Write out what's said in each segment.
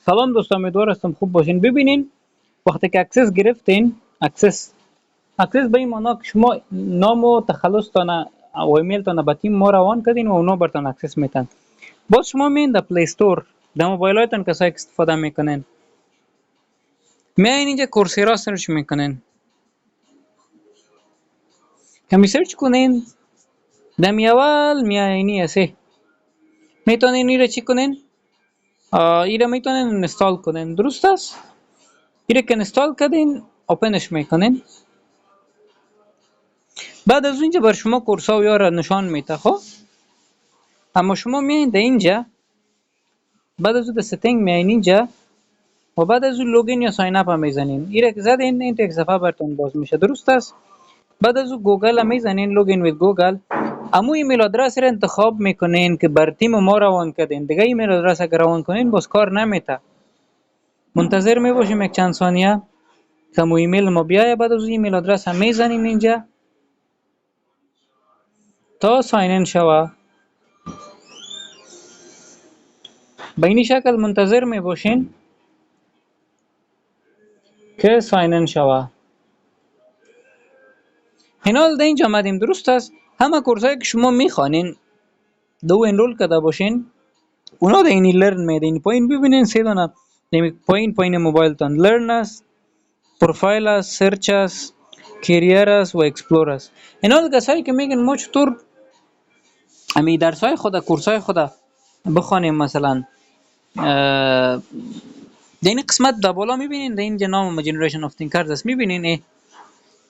سلام دوستان، امیدوار هستم خوب باشین. ببینین وقتی که اکسس گرفتین، اکسس به این معنا که شما نام و تخلصتان و ایمیل تان به تیم ما روان کردین و اونا برتان اکسس میتن. باز شما میین در پلی استور در موبایلاتون کسایی که استفاده میکنین، میایین اینجا کورسیرا سرچ میکنین، کمی سرچ کنین، دم اول میایینی هستی میتونین ایره چی کنین، ایره میتونین انستال کنین. درست است؟ ایره که انستال کردین اوپنش میکنین. بعد از اینجا بر شما کورسا و یارا نشان میده. خب اما شما میایین در اینجا، بعد از اون در ستینگ میایین اینجا و بعد از اون لوگین یا ساین اپ میزنین. ایره که زدین این یک صفحه براتون باز میشه. درست است؟ بعد از اون گوگل میزنین، لوگین وید گوگل. امو ایمیل آدرس را انتخاب میکنین که بر تیم ما روان کردین. دیگه ایمیل آدرس اگر روان کنین باز کار نمیته. منتظر میباشیم یک چند ثانیه که مو ایمیل ما بیایه. بعد از اون ایمیل آدرس هم میزنین اینجا تا ساین ان شوه. به این شکل منتظر میباشین که ساین ان شوه. اینال در اینجا آمدیم. درست است؟ همه کورسایی که شما میخوانین دو انرول کرده باشین اونا در اینی لرن میده. این پایین ببینین سه دانه پایین موبایل تان لرن است، پروفایل است، سرچ است، کریر است و اکسپلور است. اینال کسایی که میگن ما چطور امی درسای خود کورسای خود بخوانیم، مثلا در این قسمت در بالا میبینین در اینجا نام جنریشن اف تینکرز است. میبینین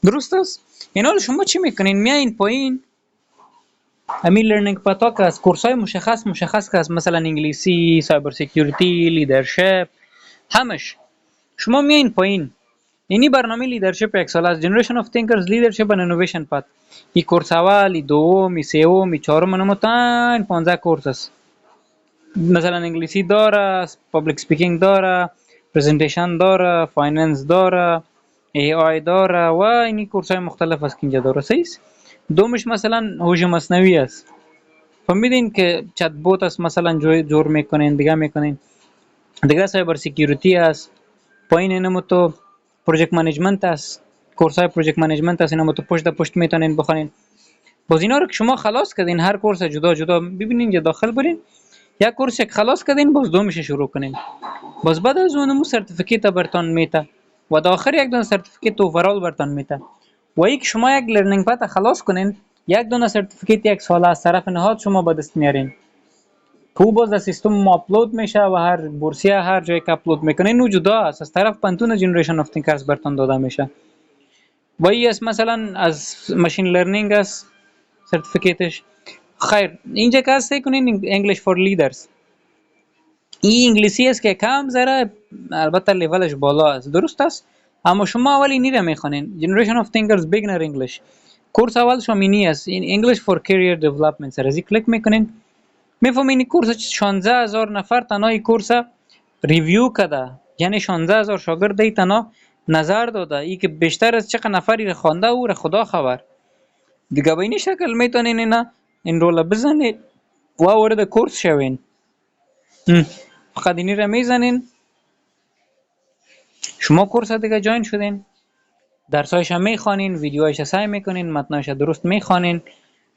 درست است؟ اینال شما چی میکنین؟ میایین پایین امی لرنینگ پتا که از کورسای مشخص که از مثلا انگلیسی، سایبر سکیوریتی، لیدرشپ، همش شما میایین پایین. اینی برنامه لیدرشپ یک سال است، جنریشن اف تینکرز لیدرشپ اند انوویشن پات. ای کورس اول، ای دوم، ای سوم، ای چهارم، نموتن 15 کورس است. مثلا انگلیسی داره، پابلیک سپیکینگ داره، پرزنتیشن داره، فایننس داره، ای آی داره و اینی کورسای مختلف است که اینجا داره. صحیح است؟ دومش مثلا هوش مصنوعی است. فهمیدین که چت بوت است، مثلا جور میکنین، دیگه میکنین. دیگه سایبر سکیوریتی است. پایین اینم تو پروژکت منیجمنت است، کورسای پروژکت منیجمنت است. اینم تو پشت میتونین بخونین. باز اینا رو که شما خلاص کردین، هر کورس جدا ببینین اینجا داخل برین. یک کورس یک خلاص کردین باز دومش شروع کنین. باز بعد از اون سرتیفیکیت برتون میته و در آخر یک دونه سرتیفیکیت اوورال برتون میته. و یک شما یک لرنینگ پات خلاص کنین، یک دونه سرتیفیکیت یک ساله از طرف نهاد شما به دست میارین. که باز در سیستم آپلود میشه و هر بورسیه هر جایی که آپلود میکنین او جدا است، از طرف پنتون جنریشن اف تینکرز برتون داده میشه. و این است مثلا از ماشین لرنینگ است سرتیفیکیتش. خیر اینجا که هستی کنین انگلیش فور لیدرز، این انگلیسی است که کم ذره البته لیولش بالا است. درست است؟ اما شما اول اینی را میخوانین، جنریشن اف تینکرز بیگنر انگلیش. کورس اول شما اینی است، این انگلیش فور کریر دیولپمنت. سر از کلیک میکنین میفهمین این کورس 16000 نفر تنها این کورس ریویو کرده، یعنی 16000 شاگرد تنها نظر داده. ای که بیشتر از چقدر نفری را خوانده او را خدا خبر. دیگه به این شکل میتونین اینا انرول بزنید و وارد کورس شوین. فقط اینی را میزنین، شما کورس دیگه جوین شدین، درسایش هم میخوانین، ویدیوهایش سعی میکنین، متنایش درست میخوانین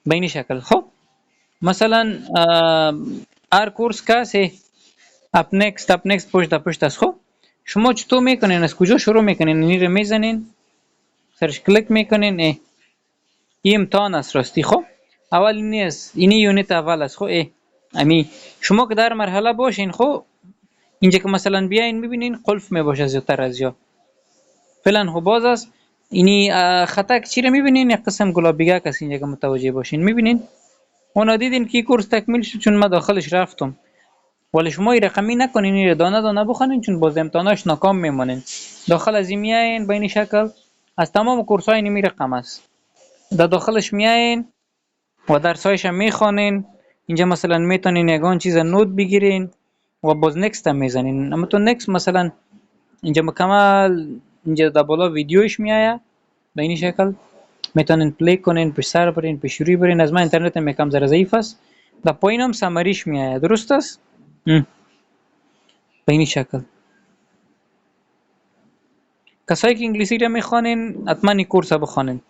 به این شکل. خب مثلا هر کورس کسی اپ نکست پشت است. خب شما چطور میکنین؟ از کجا شروع میکنین؟ اینی رو میزنین، سرش کلیک میکنین. این امتحان است راستی. خب اول اینی است، اینی یونیت اول است. خب امی شما که در مرحله باشین، خب اینجا که مثلا بیاین ببینین قلف میباشه زیادتر از یا فعلا. خب باز است اینی خطا چی رو میبینین؟ یک قسم گلابیگه کسی اینجا که متوجه باشین میبینین. اونا دیدین که کورس تکمیل شد چون ما داخلش رفتم. ولی شما این رقمی نکنین، این دانه بخونین چون باز امتحاناش ناکام میمونین. داخل از این میایین به این شکل از تمام کورس های این رقم است. در داخلش میایین و درسایش هم میخوانین. اینجا مثلا میتونین یگان چیز نوت بگیرین و باز نکست هم میزنین. اما تو نکست مثلا اینجا مکمل اینجا در بالا ویدیوش میایه به این شکل. میتونین پلی کنین، پیش سر برین، پیش روی برین. از من اینترنت میکم ذره ضعیف است. در پایین هم سمریش میایه. درست است؟ به این شکل. کسایی که انگلیسی را میخوانین حتما این کورس رو بخوانین.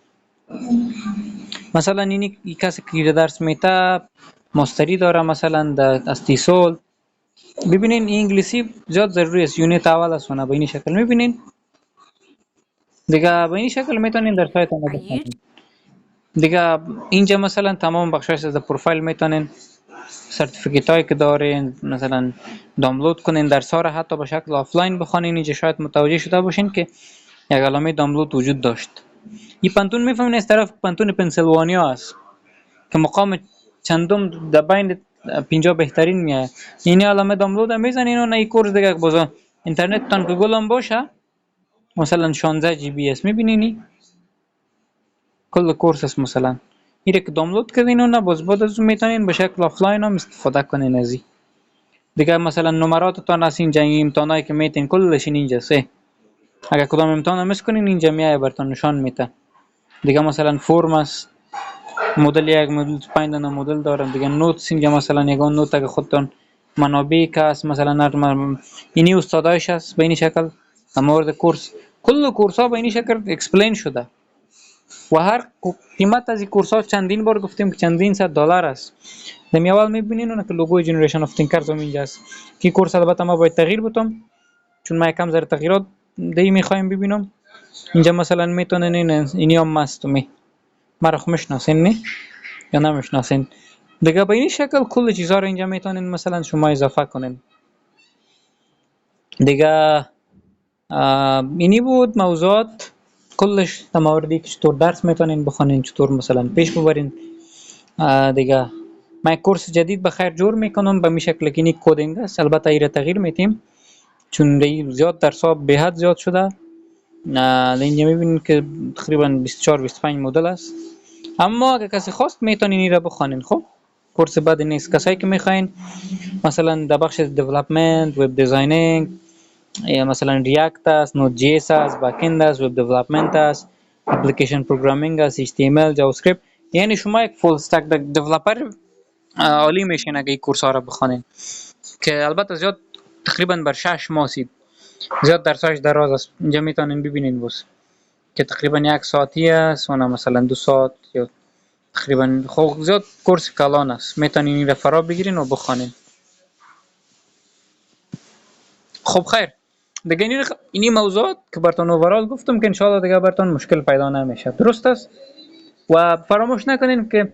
مثلا این کسی که درس میته ماستری داره مثلا از تیسول، ببینین این انگلیسی زیاد ضروری است. یونیت اول است به این شکل میبینین دیگه. به این شکل میتونین درسایتون رو بخونین دیگه. اینجا مثلا تمام بخشایش از پروفایل میتونین سرتیفیکیت هایی که دارین مثلا دانلود کنین، درس ها رو حتی به شکل آفلاین بخونین. اینجا شاید متوجه شده باشین که یک علامه دانلود وجود داشت. این پانتون میفهمین از طرف پانتون پنسیلوانیا است که مقام چندم در بین 50 بهترین میاد. این علامه دانلود میزنین و این کورس دیگه باز اینترنت تان گوگل هم باشه مثلا 16 جی بی است میبینین کل کورس است. مثلا این که دانلود کردین و نه باز بعد از اون میتونین به شکل آفلاین هم استفاده کنین از این دیگه. مثلا نمراتتان از اینجا، این امتحانایی که میتین کلش اینجا سه. اگر کدام امتحان میس کنین اینجا میای براتون نشان میده دیگه. مثلا فرم است، مدل 1 مدل 5 دانه مدل دارن دیگه. نوتس اینجا مثلا یگان نوت که خودتون منابع که است مثلا اینی استادایش است به این شکل مورد کورس. کل کورس ها به این شکل اکسپلین شده و هر قیمت از این کورس ها چندین بار گفتیم که چندین صد دلار است. دمی اول میبینین اون که لوگوی جنریشن اف تینکرز هم اینجاست. کی کورس البته ما باید تغییر بدم چون ما یکم ذره تغییرات دی میخوایم ببینم. اینجا مثلا میتونین اینی هم مستمی مرا خو میشناسین نه یا نمیشناسین دیگه. به این شکل کل چیزا رو اینجا میتونین مثلا شما اضافه کنین دیگه. اینی بود موضوعات کلش در موردی که چطور درس میتونین بخونین، چطور مثلا پیش ببرین دیگه. من کورس جدید بخیر جور میکنم به می شکل که اینی کدینگ است. البته ایره تغییر میتیم چون زیاد درس ها به حد زیاد شده. اینجا میبینید که تقریبا 24 25 مدل است. اما اگه کسی خواست میتونین این را بخونین. خب کورس بعد نیست. کسایی که میخواین مثلا در بخش دیولپمنت، وب دیزاینینگ، یا مثلا ریاکت است، نود جی اس است، بک اند است، وب دیولپمنت است، اپلیکیشن پروگرامینگ است، اچ تی ام ال، جاوا اسکریپت، یعنی شما یک فول استک دیولپر عالی میشین اگه این کورس ها را بخونین که البته زیاد تقریبا بر 6 ماه سید. زیاد درسش دراز است. اینجا میتونین ببینین بس که تقریبا 1 ساعتی است و مثلا 2 ساعت یا تقریبا خب زیاد کورس کلان است. میتونین این را فرا بگیرین و بخونین. خب خیر دیگه اینی موضوعات که براتون اوورال گفتم که ان شاء الله دیگه براتون مشکل پیدا نمیشه. درست است؟ و فراموش نکنین که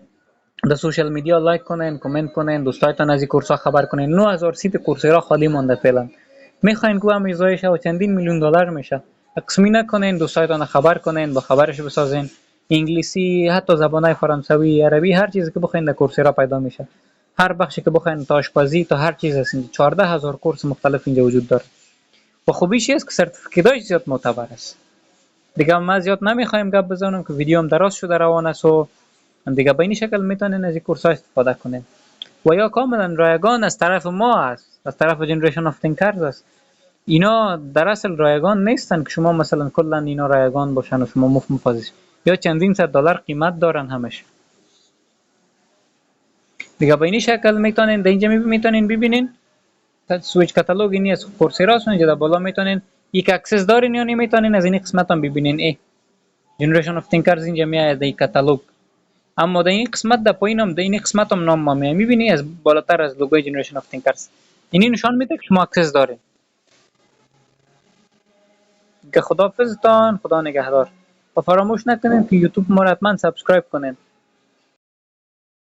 در سوشال میدیا لایک کنین، کامنت کنین، دوستایتان از این کورس ها خبر کنین. 9000 سیت کورسرا خالی مونده فعلا. میخواین که هم ایزایش و چندین میلیون دلار میشه. اقسمی نکنین، دوستایتان خبر کنین، با خبرش بسازین. انگلیسی، حتی زبانهای فرانسوی، عربی، هر چیزی که بخواین در کورسرا پیدا میشه. هر بخشی که بخواین تا آشپزی تا هر چیز هست. 14000 کورس مختلف اینجا وجود داره. و خوبیش است که سرتیفیکیتاش زیاد معتبر است. دیگه ما زیاد نمیخوایم گپ بزنم که ویدیو هم دراز شده روان است و دیگه به این شکل میتونین از این کورس ها استفاده کنین و یا کاملا رایگان از طرف ما است، از طرف جنریشن اف تینکرز است. اینا در اصل رایگان نیستن که شما مثلا کلا اینا رایگان باشن و شما مفت مفازش یا چندین صد دلار قیمت دارن همش. دیگه به این شکل میتونین در اینجا میتونین ببینین سویچ کاتالوگ اینی از کورسرا است. اینجا بالا میتونین یک اکسس دارین یا نمیتونین از این قسمت هم ببینین. ای جنریشن اف تینکرز اینجا میاد در کاتالوگ. اما در این قسمت در پایین هم در این قسمت هم نام ما میبینی از بالاتر از لوگوی جنریشن اف تینکرز. اینی نشان میده که شما اکسس دارین. که خداحافظتان، خدا نگهدار. و فراموش نکنین که یوتیوب ما را حتما سابسکرایب کنین.